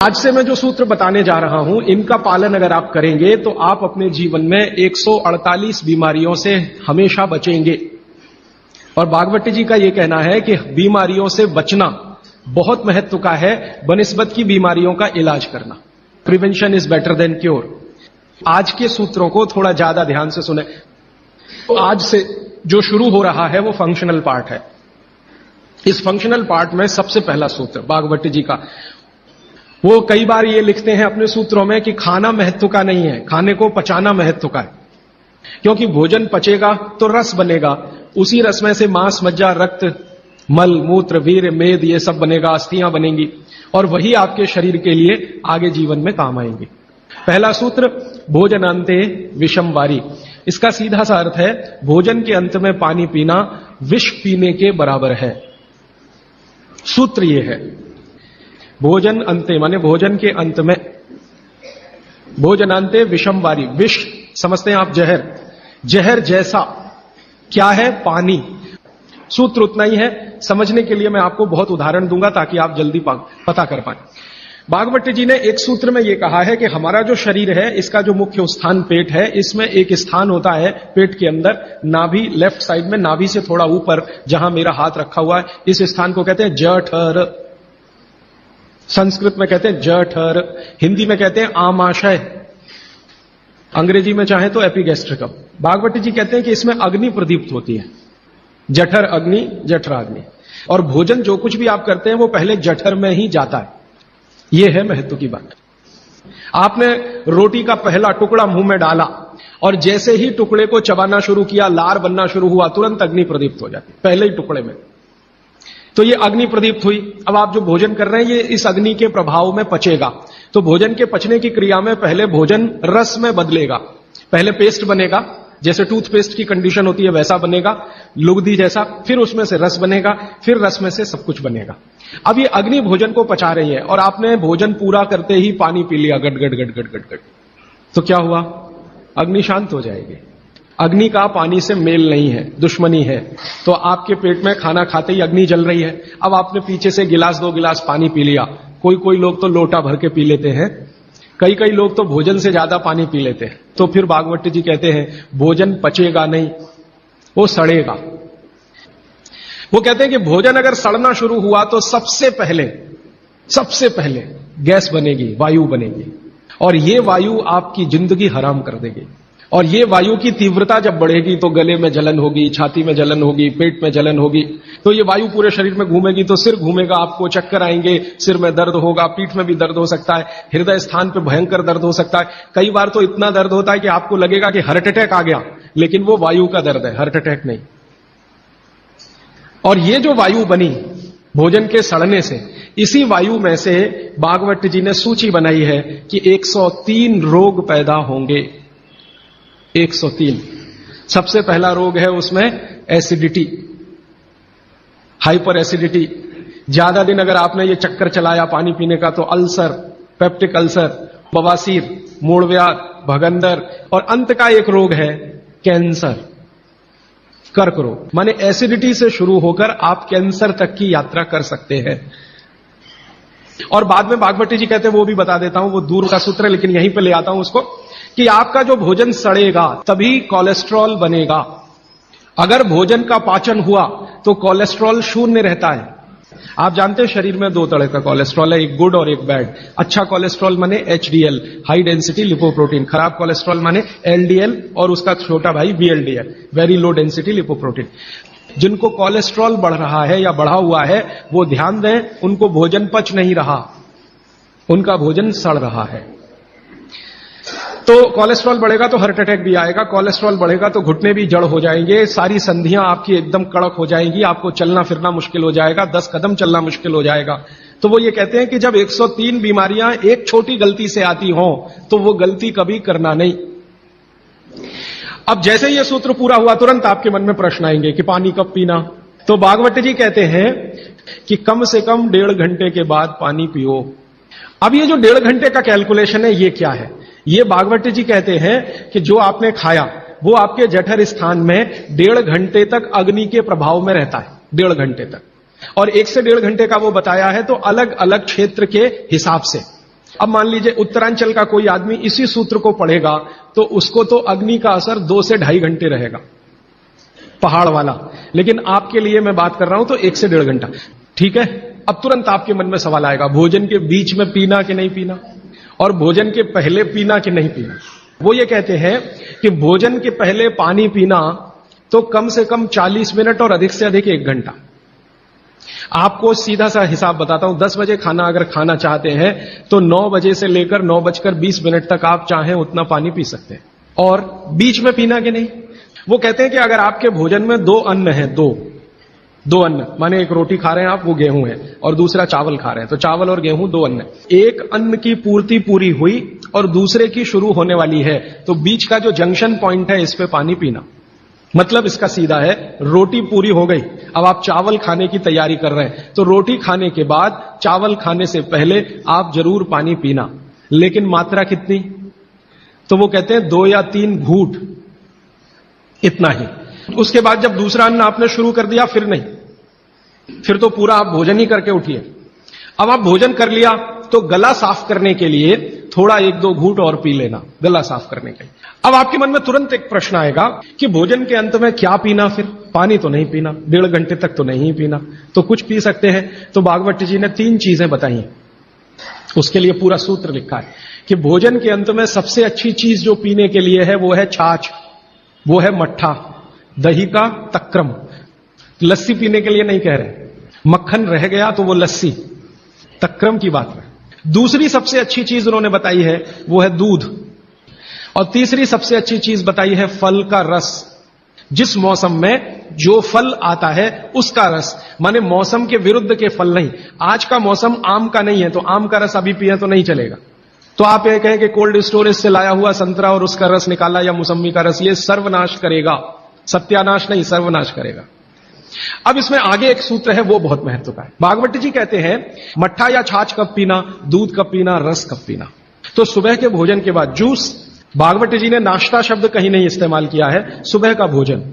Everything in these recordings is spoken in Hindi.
आज से मैं जो सूत्र बताने जा रहा हूं, इनका पालन अगर आप करेंगे तो आप अपने जीवन में 148 बीमारियों से हमेशा बचेंगे। और भागवत जी का यह कहना है कि बीमारियों से बचना बहुत महत्व का है बनिस्बत की बीमारियों का इलाज करना। Prevention is better than cure. आज के सूत्रों को थोड़ा ज्यादा ध्यान से सुने। तो आज से जो शुरू हो रहा है वो फंक्शनल पार्ट है। इस फंक्शनल पार्ट में सबसे पहला सूत्र भागवत जी का, वो कई बार ये लिखते हैं अपने सूत्रों में कि खाना महत्व का नहीं है, खाने को पचाना महत्व का है। क्योंकि भोजन पचेगा तो रस बनेगा, उसी रस में से मांस, मज्जा, रक्त, मल, मूत्र, वीर्य, मेद ये सब बनेगा, अस्थियां बनेंगी और वही आपके शरीर के लिए आगे जीवन में काम आएंगे। पहला सूत्र भोजनांते विषम वारी। इसका सीधा सा अर्थ है भोजन के अंत में पानी पीना विष पीने के बराबर है। सूत्र ये है भोजन अंते माने भोजन के अंत में, भोजनांते विषम वारी। विष समझते हैं आप जहर, जहर जैसा क्या है? पानी। सूत्र उतना ही है। समझने के लिए मैं आपको बहुत उदाहरण दूंगा ताकि आप जल्दी पता कर पाए। भागवत जी ने एक सूत्र में यह कहा है कि हमारा जो शरीर है इसका जो मुख्य स्थान पेट है, इसमें एक स्थान होता है पेट के अंदर, नाभि, लेफ्ट साइड में, नाभि से थोड़ा ऊपर जहां मेरा हाथ रखा हुआ है, इस स्थान को कहते हैं जठर। संस्कृत में कहते हैं जठर, हिंदी में कहते हैं आमाशय, अंग्रेजी में चाहे तो एपिगैस्ट्रिकम। भागवत जी कहते हैं कि इसमें अग्नि प्रदीप्त होती है। जठर अग्नि, जठराग्नि। और भोजन जो कुछ भी आप करते हैं वो पहले जठर में ही जाता है। यह है महत्व की बात। आपने रोटी का पहला टुकड़ा मुंह में डाला और जैसे ही टुकड़े को चबाना शुरू किया, लार बनना शुरू हुआ, तुरंत अग्नि प्रदीप्त हो जाती पहले ही टुकड़े में। तो ये अग्नि प्रदीप्त हुई। अब आप जो भोजन कर रहे हैं ये इस अग्नि के प्रभाव में पचेगा। तो भोजन के पचने की क्रिया में पहले भोजन रस में बदलेगा। पहले पेस्ट बनेगा, जैसे टूथपेस्ट की कंडीशन होती है वैसा बनेगा, लुगदी जैसा, फिर उसमें से रस बनेगा, फिर रस में से सब कुछ बनेगा। अब ये अग्नि भोजन को पचा रही है और आपने भोजन पूरा करते ही पानी पी लिया, गट गट गट गट गट गट, तो क्या हुआ? अग्नि शांत हो जाएगी। अग्नि का पानी से मेल नहीं है, दुश्मनी है। तो आपके पेट में खाना खाते ही अग्नि जल रही है। अब आपने पीछे से गिलास, 2 गिलास पानी पी लिया। कोई लोग तो लोटा भर के पी लेते हैं, कई लोग तो भोजन से ज्यादा पानी पी लेते हैं। तो फिर भागवत जी कहते हैं भोजन पचेगा नहीं, वो सड़ेगा। वो कहते हैं कि भोजन अगर सड़ना शुरू हुआ तो सबसे पहले गैस बनेगी, वायु बनेगी, और ये वायु आपकी जिंदगी हराम कर देगी। और ये वायु की तीव्रता जब बढ़ेगी तो गले में जलन होगी, छाती में जलन होगी, पेट में जलन होगी। तो ये वायु पूरे शरीर में घूमेगी तो सिर घूमेगा, आपको चक्कर आएंगे, सिर में दर्द होगा, पीठ में भी दर्द हो सकता है, हृदय स्थान पे भयंकर दर्द हो सकता है। कई बार तो इतना दर्द होता है कि आपको लगेगा कि हार्ट अटैक आ गया, लेकिन वो वायु का दर्द है, हार्ट अटैक नहीं। और ये जो वायु बनी भोजन के सड़ने से, इसी वायु में से भागवत जी ने सूची बनाई है कि 103 रोग पैदा होंगे। 103। सबसे पहला रोग है उसमें एसिडिटी, हाइपर एसिडिटी। ज्यादा दिन अगर आपने ये चक्कर चलाया पानी पीने का तो अल्सर, पेप्टिक अल्सर, बवासीर, मूलव्याध, भगंदर, और अंत का एक रोग है कैंसर, कर्क रोग। माने एसिडिटी से शुरू होकर आप कैंसर तक की यात्रा कर सकते हैं। और बाद में भागवत जी कहते हैं, वो भी बता देता हूं, वो दूर का सूत्र है लेकिन यहीं पे ले आता हूं उसको, कि आपका जो भोजन सड़ेगा तभी कोलेस्ट्रॉल बनेगा। अगर भोजन का पाचन हुआ तो कोलेस्ट्रॉल शून्य रहता है। आप जानते हैं शरीर में 2 तरह का कोलेस्ट्रॉल है, एक गुड और एक बैड। अच्छा कोलेस्ट्रॉल माने एचडीएल, हाई डेंसिटी लिपोप्रोटीन। खराब कोलेस्ट्रॉल माने एलडीएल और उसका छोटा भाई VLDL, very low density lipoprotein. जिनको कोलेस्ट्रॉल बढ़ रहा है या बढ़ा हुआ है वो ध्यान दें, उनको भोजन पच नहीं रहा, उनका भोजन सड़ रहा है। तो कोलेस्ट्रॉल बढ़ेगा तो हार्ट अटैक भी आएगा, कोलेस्ट्रॉल बढ़ेगा तो घुटने भी जड़ हो जाएंगे, सारी संधियां आपकी एकदम कड़क हो जाएंगी, आपको चलना फिरना मुश्किल हो जाएगा, 10 कदम चलना मुश्किल हो जाएगा। तो वो ये कहते हैं कि जब 103 बीमारियां एक छोटी गलती से आती हों तो वो गलती कभी करना नहीं। अब जैसे ये सूत्र पूरा हुआ तुरंत आपके मन में प्रश्न आएंगे कि पानी कब पीना। तो भागवत जी कहते हैं कि कम से कम 1.5 घंटे के बाद पानी पियो। अब ये जो 1.5 घंटे का कैलकुलेशन है, ये क्या है? ये भागवत जी कहते हैं कि जो आपने खाया वो आपके जठर स्थान में 1.5 घंटे तक अग्नि के प्रभाव में रहता है, 1.5 घंटे तक। और 1 से 1.5 घंटे का वो बताया है तो अलग अलग क्षेत्र के हिसाब से। अब मान लीजिए उत्तरांचल का कोई आदमी इसी सूत्र को पढ़ेगा तो उसको तो अग्नि का असर 2 से 2.5 घंटे रहेगा, पहाड़ वाला। लेकिन आपके लिए मैं बात कर रहा हूं तो 1 से 1.5 घंटा, ठीक है? अब तुरंत आपके मन में सवाल आएगा, भोजन के बीच में पीना कि नहीं पीना, और भोजन के पहले पीना कि नहीं पीना। वो ये कहते हैं कि भोजन के पहले पानी पीना तो कम से कम 40 मिनट और अधिक से अधिक 1 घंटा। आपको सीधा सा हिसाब बताता हूं, 10 बजे खाना अगर खाना चाहते हैं तो 9 बजे से लेकर 9:20 तक आप चाहें उतना पानी पी सकते हैं। और बीच में पीना कि नहीं, वो कहते हैं कि अगर आपके भोजन में 2 अन्न है, दो अन्न, माने एक रोटी खा रहे हैं आप, वो गेहूं है, और दूसरा चावल खा रहे हैं, तो चावल और गेहूं 2 अन्न। एक अन्न की पूर्ति पूरी हुई और दूसरे की शुरू होने वाली है, तो बीच का जो जंक्शन पॉइंट है इस पे पानी पीना। मतलब इसका सीधा है, रोटी पूरी हो गई, अब आप चावल खाने की तैयारी कर रहे हैं, तो रोटी खाने के बाद चावल खाने से पहले आप जरूर पानी पीना। लेकिन मात्रा कितनी? तो वो कहते हैं 2 या 3 घूंट, इतना ही। उसके बाद जब दूसरा अन्न आपने शुरू कर दिया फिर नहीं, फिर तो पूरा आप भोजन ही करके उठिए। अब आप भोजन कर लिया तो गला साफ करने के लिए थोड़ा 1-2 घूंट और पी लेना, गला साफ करने के लिए। अब आपके मन में तुरंत एक प्रश्न आएगा कि भोजन के अंत में क्या पीना, फिर पानी तो नहीं पीना, 1.5 घंटे तक तो नहीं पीना, तो कुछ पी सकते हैं। तो भागवत जी ने 3 चीजें बताई हैं, उसके लिए पूरा सूत्र लिखा है कि भोजन के अंत में सबसे अच्छी चीज जो पीने के लिए है वो है छाछ, वो है मट्ठा, दही का तक्रम। लस्सी पीने के लिए नहीं कह रहे, मक्खन रह गया तो वो लस्सी, तक्रम की बात है। दूसरी सबसे अच्छी चीज उन्होंने बताई है वो है दूध, और तीसरी सबसे अच्छी चीज बताई है फल का रस। जिस मौसम में जो फल आता है उसका रस, माने मौसम के विरुद्ध के फल नहीं। आज का मौसम आम का नहीं है तो आम का रस अभी पिए तो नहीं चलेगा। तो आप ये कहें कि कोल्ड स्टोरेज से लाया हुआ संतरा और उसका रस निकाला या मौसम्मी का रस, ये सर्वनाश करेगा, सत्यानाश नहीं, सर्वनाश करेगा। अब इसमें आगे एक सूत्र है वो बहुत महत्व का है। भागवत जी कहते हैं मट्ठा या छाछ कब पीना, दूध कब पीना, रस कब पीना। तो सुबह के भोजन के बाद जूस, भागवत जी ने नाश्ता शब्द कहीं नहीं इस्तेमाल किया है। सुबह का भोजन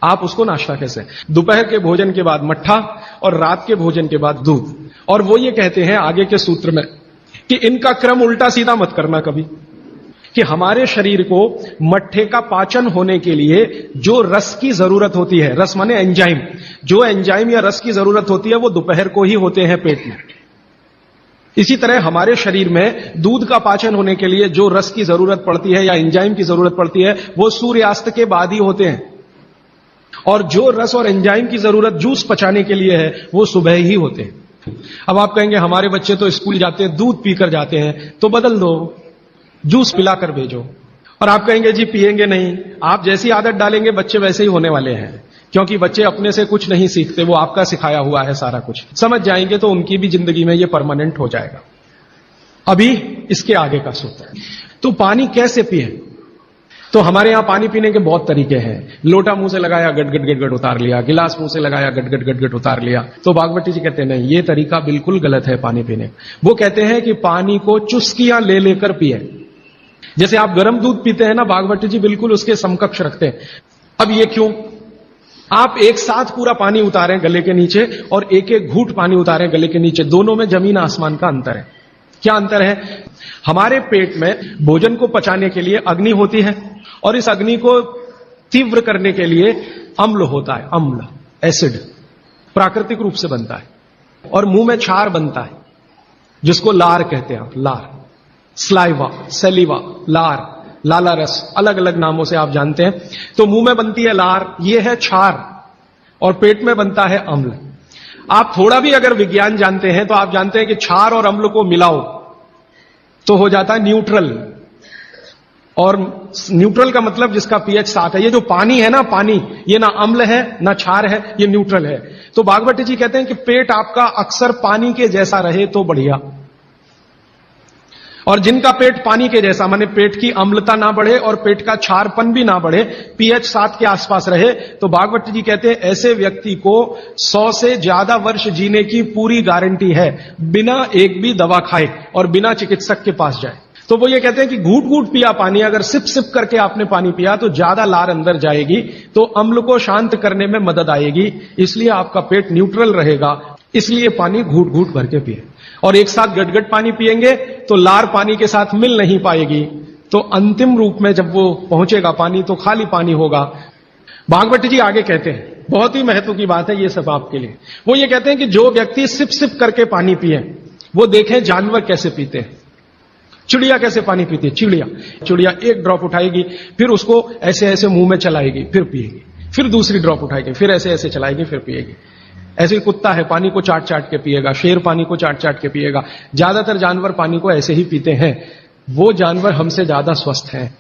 आप उसको नाश्ता कैसे, दोपहर के भोजन के बाद मट्ठा और रात के भोजन के बाद दूध। और वो ये कहते हैं आगे के सूत्र में कि इनका क्रम उल्टा सीधा मत करना कभी, कि हमारे शरीर को मट्ठे का पाचन होने के लिए जो रस की जरूरत होती है, रस माने एंजाइम, जो एंजाइम या रस की जरूरत होती है वो दोपहर को ही होते हैं पेट में। इसी तरह हमारे शरीर में दूध का पाचन होने के लिए जो रस की जरूरत पड़ती है या एंजाइम की जरूरत पड़ती है वो सूर्यास्त के बाद ही होते हैं, और जो रस और एंजाइम की जरूरत जूस पचाने के लिए है वो सुबह ही होते हैं। अब आप कहेंगे हमारे बच्चे तो स्कूल जाते हैं दूध पीकर जाते हैं, तो बदल दो, जूस पिलाकर भेजो। और आप कहेंगे जी पिएंगे नहीं, आप जैसी आदत डालेंगे बच्चे वैसे ही होने वाले हैं, क्योंकि बच्चे अपने से कुछ नहीं सीखते, वो आपका सिखाया हुआ है सारा कुछ। समझ जाएंगे तो उनकी भी जिंदगी में ये परमानेंट हो जाएगा। अभी इसके आगे का सूत्र, तो पानी कैसे पिए। तो हमारे यहां पानी पीने के बहुत तरीके हैं। लोटा मुंह से लगाया, गट गट गट गट उतार लिया, गिलास मुंह से लगाया, गट गट गट गट उतार लिया। तो भागवत जी कहते हैं नहीं, ये तरीका बिल्कुल गलत है पानी पीने। वो कहते हैं कि पानी को चुस्कियां ले लेकर पिए। जैसे आप गर्म दूध पीते हैं ना, भागवत जी बिल्कुल उसके समकक्ष रखते हैं। अब ये क्यों, आप एक साथ पूरा पानी उतारें गले के नीचे और एक एक घूंट पानी उतारें गले के नीचे, दोनों में जमीन आसमान का अंतर है। क्या अंतर है, हमारे पेट में भोजन को पचाने के लिए अग्नि होती है, और इस अग्नि को तीव्र करने के लिए अम्ल होता है, अम्ल, एसिड प्राकृतिक रूप से बनता है, और मुंह में क्षार बनता है जिसको लार कहते हैं आप, लार, स्लाइवा, सेलिवा, लार, लाला रस, अलग अलग नामों से आप जानते हैं। तो मुंह में बनती है लार, ये है क्षार, और पेट में बनता है अम्ल। आप थोड़ा भी अगर विज्ञान जानते हैं तो आप जानते हैं कि क्षार और अम्ल को मिलाओ तो हो जाता है न्यूट्रल, और न्यूट्रल का मतलब जिसका पीएच 7 है। ये जो पानी है ना, पानी ये ना अम्ल है ना क्षार है, ये न्यूट्रल है। तो भागवत जी कहते हैं कि पेट आपका अक्सर पानी के जैसा रहे तो बढ़िया। और जिनका पेट पानी के जैसा, माने पेट की अम्लता ना बढ़े और पेट का क्षारपन भी ना बढ़े, पीएच 7 के आसपास रहे, तो भागवत जी कहते हैं ऐसे व्यक्ति को 100 से ज्यादा वर्ष जीने की पूरी गारंटी है, बिना एक भी दवा खाए और बिना चिकित्सक के पास जाए। तो वो ये कहते हैं कि घूट घूट पिया पानी, अगर सिप सिप करके आपने पानी पिया तो ज्यादा लार अंदर जाएगी, तो अम्ल को शांत करने में मदद आएगी, इसलिए आपका पेट न्यूट्रल रहेगा, इसलिए पानी घूट घूट भर के पिए। और एक साथ गटगट पानी पिएंगे तो लार पानी के साथ मिल नहीं पाएगी, तो अंतिम रूप में जब वो पहुंचेगा पानी तो खाली पानी होगा। भागवत जी आगे कहते हैं, बहुत ही महत्व की बात है ये सब आपके लिए। वो ये कहते हैं कि जो व्यक्ति सिप सिप करके पानी पिए, वो देखें जानवर कैसे पीते हैं। चिड़िया कैसे पानी पीती है? चिड़िया एक ड्रॉप उठाएगी, फिर उसको ऐसे ऐसे मुंह में चलाएगी, फिर पिएगी, फिर दूसरी ड्रॉप उठाएगी, फिर ऐसे ऐसे चलाएगी, फिर पिएगी। ऐसे ही कुत्ता है, पानी को चाट चाट के पिएगा, शेर पानी को चाट चाट के पिएगा। ज्यादातर जानवर पानी को ऐसे ही पीते हैं। वो जानवर हमसे ज्यादा स्वस्थ हैं,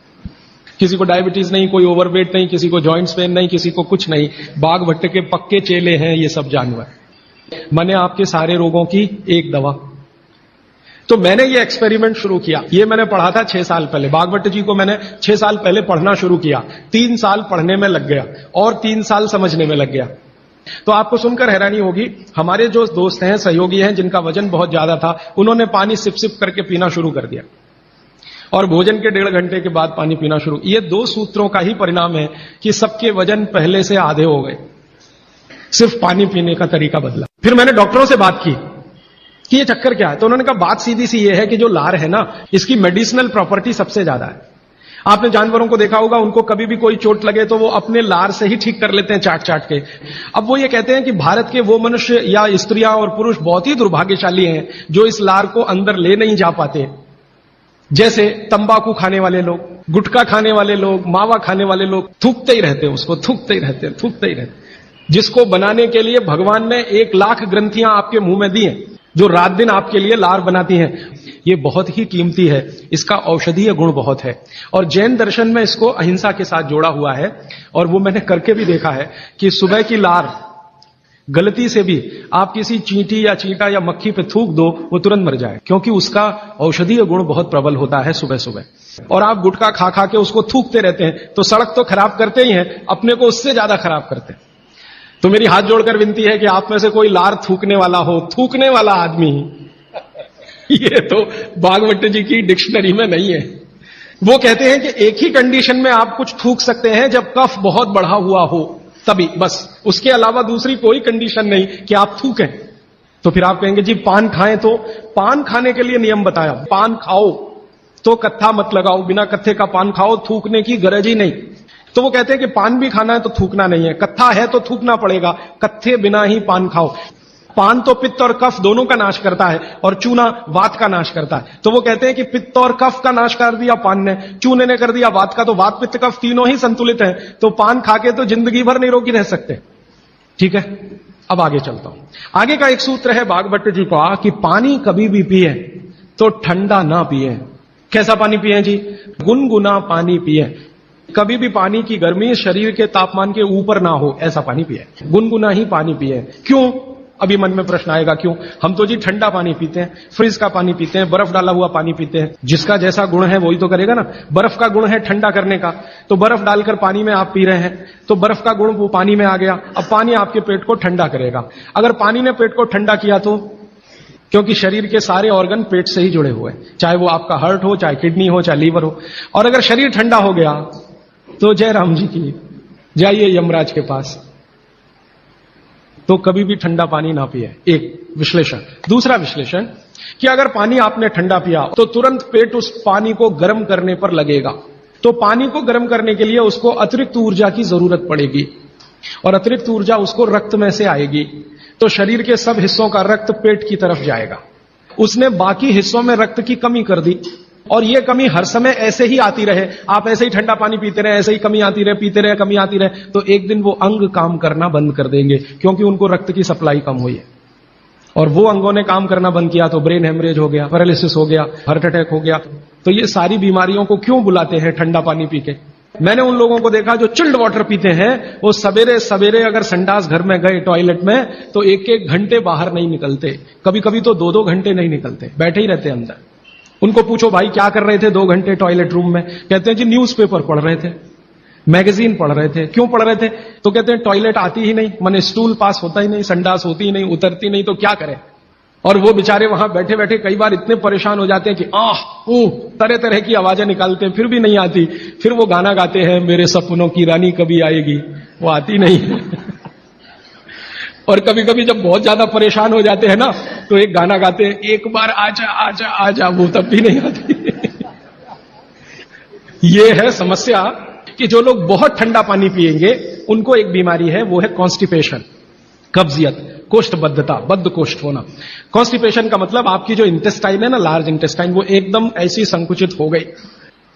किसी को डायबिटीज नहीं, कोई ओवरवेट नहीं, किसी को जॉइंट्स पेन नहीं, किसी को कुछ नहीं। बाघ भट्ट के पक्के चेले हैं ये सब जानवर। मैंने आपके सारे रोगों की एक दवा। तो मैंने ये एक्सपेरिमेंट शुरू किया, ये मैंने पढ़ा था 6 साल पहले। भागवत जी को मैंने 6 साल पहले पढ़ना शुरू किया, 3 साल पढ़ने में लग गया और 3 साल समझने में लग गया। तो आपको सुनकर हैरानी होगी, हमारे जो दोस्त हैं, सहयोगी हैं, जिनका वजन बहुत ज्यादा था, उन्होंने पानी सिप सिप करके पीना शुरू कर दिया और भोजन के 1.5 घंटे के बाद पानी पीना शुरू। ये 2 सूत्रों का ही परिणाम है कि सबके वजन पहले से आधे हो गए, सिर्फ पानी पीने का तरीका बदला। फिर मैंने डॉक्टरों से बात की कि ये चक्कर क्या है, तो उन्होंने कहा बात सीधी सी ये है कि जो लार है ना, इसकी मेडिसिनल प्रॉपर्टी सबसे ज्यादा है। आपने जानवरों को देखा होगा, उनको कभी भी कोई चोट लगे तो वो अपने लार से ही ठीक कर लेते हैं, चाट चाट के। अब वो ये कहते हैं कि भारत के वो मनुष्य या स्त्रियां और पुरुष बहुत ही दुर्भाग्यशाली हैं जो इस लार को अंदर ले नहीं जा पाते। जैसे तंबाकू खाने वाले लोग, गुटखा खाने वाले लोग, मावा खाने वाले लोग, थूकते ही रहते हैं उसको, थूकते ही रहते हैं। जिसको बनाने के लिए भगवान ने 1 लाख ग्रंथियां आपके मुंह में दी हैं, जो रात दिन आपके लिए लार बनाती हैं। ये बहुत ही कीमती है, इसका औषधीय गुण बहुत है। और जैन दर्शन में इसको अहिंसा के साथ जोड़ा हुआ है, और वो मैंने करके भी देखा है कि सुबह की लार गलती से भी आप किसी चींटी या चींटा या मक्खी पे थूक दो, वो तुरंत मर जाए, क्योंकि उसका औषधीय गुण बहुत प्रबल होता है सुबह सुबह। और आप गुटखा खा खा के उसको थूकते रहते हैं, तो सड़क तो खराब करते ही हैं, अपने को उससे ज्यादा खराब करते हैं। तो मेरी हाथ जोड़कर विनती है कि आप में से कोई लार थूकने वाला हो, थूकने वाला आदमी, ये तो भागवत जी की डिक्शनरी में नहीं है। वो कहते हैं कि एक ही कंडीशन में आप कुछ थूक सकते हैं, जब कफ बहुत बढ़ा हुआ हो, तभी, बस। उसके अलावा दूसरी कोई कंडीशन नहीं कि आप थूकें। तो फिर आप कहेंगे जी पान खाएं, तो पान खाने के लिए नियम बताया, पान खाओ तो कत्था मत लगाओ, बिना कत्थे का पान खाओ, थूकने की गरज ही नहीं। तो वो कहते हैं कि पान भी खाना है तो थूकना नहीं है, कत्था है तो थूकना पड़ेगा, कत्थे बिना ही पान खाओ। पान तो पित्त और कफ दोनों का नाश करता है, और चूना वात का नाश करता है। तो वो कहते हैं कि पित्त और कफ का नाश कर दिया पान ने, चूने ने कर दिया वात का, तो वात पित्त कफ तीनों ही संतुलित हैं, तो पान खाके तो जिंदगी भर निरोगी रह सकते। ठीक है, अब आगे चलता हूं। आगे का एक सूत्र है भागवत जी का कि पानी कभी भी पिए तो ठंडा ना पिए। कैसा पानी पिए जी? गुनगुना पानी पिए। कभी भी पानी की गर्मी शरीर के तापमान के ऊपर ना हो, ऐसा पानी पिए, गुनगुना ही पानी पिए। क्यों? अभी मन में प्रश्न आएगा क्यों? हम तो जी ठंडा पानी पीते हैं, फ्रिज का पानी पीते हैं, बर्फ डाला हुआ पानी पीते हैं। जिसका जैसा गुण है वही तो करेगा ना। बर्फ का गुण है ठंडा करने का, तो बर्फ डालकर पानी में आप पी रहे हैं, तो बर्फ का गुण वो पानी में आ गया। अब पानी आपके पेट को ठंडा करेगा। अगर पानी ने पेट को ठंडा किया तो, क्योंकि शरीर के सारे ऑर्गन पेट से ही जुड़े हुए हैं, चाहे वो आपका हार्ट हो, चाहे किडनी हो, चाहे लीवर हो। और अगर शरीर ठंडा हो गया तो जय राम जी की, जाइए यमराज के पास। तो कभी भी ठंडा पानी ना पिए, एक विश्लेषण। दूसरा विश्लेषण कि अगर पानी आपने ठंडा पिया तो तुरंत पेट उस पानी को गर्म करने पर लगेगा, तो पानी को गर्म करने के लिए उसको अतिरिक्त ऊर्जा की जरूरत पड़ेगी, और अतिरिक्त ऊर्जा उसको रक्त में से आएगी, तो शरीर के सब हिस्सों का रक्त पेट की तरफ जाएगा। उसने बाकी हिस्सों में रक्त की कमी कर दी, और ये कमी हर समय ऐसे ही आती रहे, आप ऐसे ही ठंडा पानी पीते रहे, ऐसे ही कमी आती रहे, पीते रहे, कमी आती रहे, तो एक दिन वो अंग काम करना बंद कर देंगे, क्योंकि उनको रक्त की सप्लाई कम हुई है। और वो अंगों ने काम करना बंद किया तो ब्रेन हेमरेज हो गया, पैरालिसिस हो गया, हार्ट अटैक हो गया। तो ये सारी बीमारियों को क्यों बुलाते हैं ठंडा पानी पी के? मैंने उन लोगों को देखा जो चिल्ड वाटर पीते हैं, वो सवेरे सवेरे अगर संडास घर में गए टॉयलेट में, तो 1-1 घंटे बाहर नहीं निकलते, कभी कभी तो 2-2 घंटे नहीं निकलते, बैठे ही रहते अंदर। उनको पूछो भाई क्या कर रहे थे 2 घंटे टॉयलेट रूम में, कहते हैं जी न्यूज़पेपर पढ़ रहे थे, मैगजीन पढ़ रहे थे। क्यों पढ़ रहे थे? तो कहते हैं टॉयलेट आती ही नहीं, माने स्टूल पास होता ही नहीं, संडास होती ही नहीं, उतरती नहीं, तो क्या करें। और वो बेचारे वहां बैठे बैठे कई बार इतने परेशान हो जाते हैं कि तरह तरह की आवाजें निकालते हैं, फिर भी नहीं आती। फिर वो गाना गाते हैं, मेरे सपनों की रानी कभी आएगी, वो आती नहीं। और कभी कभी जब बहुत ज्यादा परेशान हो जाते हैं ना, तो एक गाना गाते हैं, एक बार आजा आजा आजा, वो तब भी नहीं आती। ये है समस्या कि जो लोग बहुत ठंडा पानी पिएंगे उनको एक बीमारी है, वो है कॉन्स्टिपेशन, कब्जियत, कोष्ठबद्धता, बद्ध कोष्ठ होना। कॉन्स्टिपेशन का मतलब आपकी जो इंटेस्टाइन है ना, लार्ज इंटेस्टाइन, वो एकदम ऐसी संकुचित हो गई।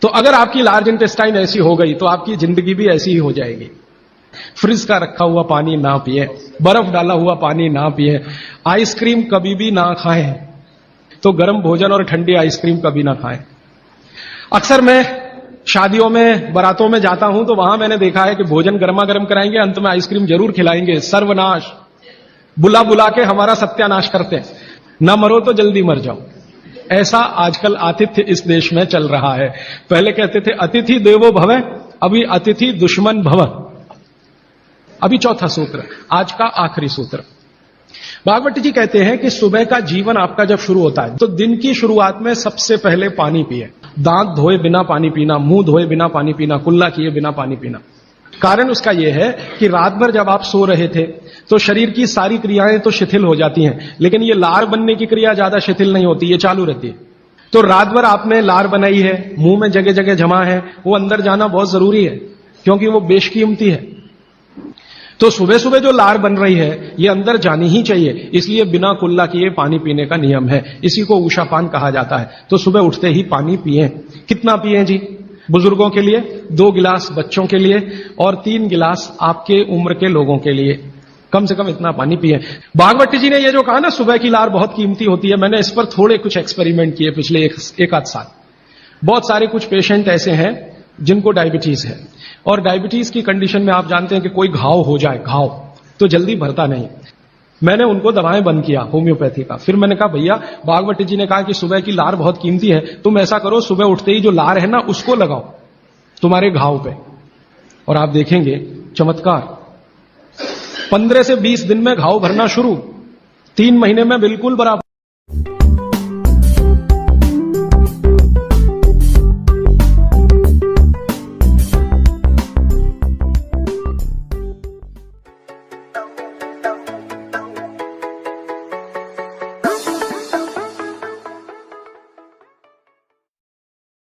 तो अगर आपकी लार्ज इंटेस्टाइन ऐसी हो गई तो आपकी जिंदगी भी ऐसी ही हो जाएगी। फ्रिज का रखा हुआ पानी ना पिए, बर्फ डाला हुआ पानी ना पिए, आइसक्रीम कभी भी ना खाएं, तो गर्म भोजन और ठंडी आइसक्रीम कभी ना खाएं। अक्सर मैं शादियों में, बारातों में जाता हूं तो वहां मैंने देखा है कि भोजन गर्मा गर्म कराएंगे, अंत में आइसक्रीम जरूर खिलाएंगे। सर्वनाश, बुला बुला के हमारा सत्यानाश करते हैं, ना मरो तो जल्दी मर जाओ। ऐसा आजकल आतिथ्य इस देश में चल रहा है। पहले कहते थे अतिथि देवो भव, अभी अतिथि दुश्मन भव। अभी चौथा सूत्र, आज का आखिरी सूत्र। भागवत जी कहते हैं कि सुबह का जीवन आपका जब शुरू होता है तो दिन की शुरुआत में सबसे पहले पानी पिए। दांत धोए बिना पानी पीना, मुंह धोए बिना पानी पीना, कुल्ला किए बिना पानी पीना। कारण उसका यह है कि रात भर जब आप सो रहे थे तो शरीर की सारी क्रियाएं तो शिथिल हो जाती हैं, लेकिन ये लार बनने की क्रिया ज्यादा शिथिल नहीं होती, ये चालू रहती है। तो रात भर आपने लार बनाई है, मुंह में जगह जगह जमा है, वो अंदर जाना बहुत जरूरी है क्योंकि वो बेशकीमती है। तो सुबह सुबह जो लार बन रही है ये अंदर जानी ही चाहिए, इसलिए बिना कुल्ला किए पानी पीने का नियम है। इसी को उषापान कहा जाता है। तो सुबह उठते ही पानी पिएं। कितना पिएं जी? बुजुर्गों के लिए 2 गिलास, बच्चों के लिए, और 3 गिलास आपके उम्र के लोगों के लिए। कम से कम इतना पानी पिए। भागवत जी ने ये जो कहा ना सुबह की लार बहुत कीमती होती है, मैंने इस पर थोड़े कुछ एक्सपेरिमेंट किए पिछले एक आध साल। बहुत सारे कुछ पेशेंट ऐसे हैं जिनको डायबिटीज है, और डायबिटीज की कंडीशन में आप जानते हैं कि कोई घाव हो जाए, घाव तो जल्दी भरता नहीं। मैंने उनको दवाएं बंद किया होम्योपैथी का। फिर मैंने कहा भैया, भागवत जी ने कहा कि सुबह की लार बहुत कीमती है, तुम ऐसा करो सुबह उठते ही जो लार है ना उसको लगाओ तुम्हारे घाव पे, और आप देखेंगे चमत्कार। 15 से 20 दिन में घाव भरना शुरू, 3 महीने में बिल्कुल बराबर।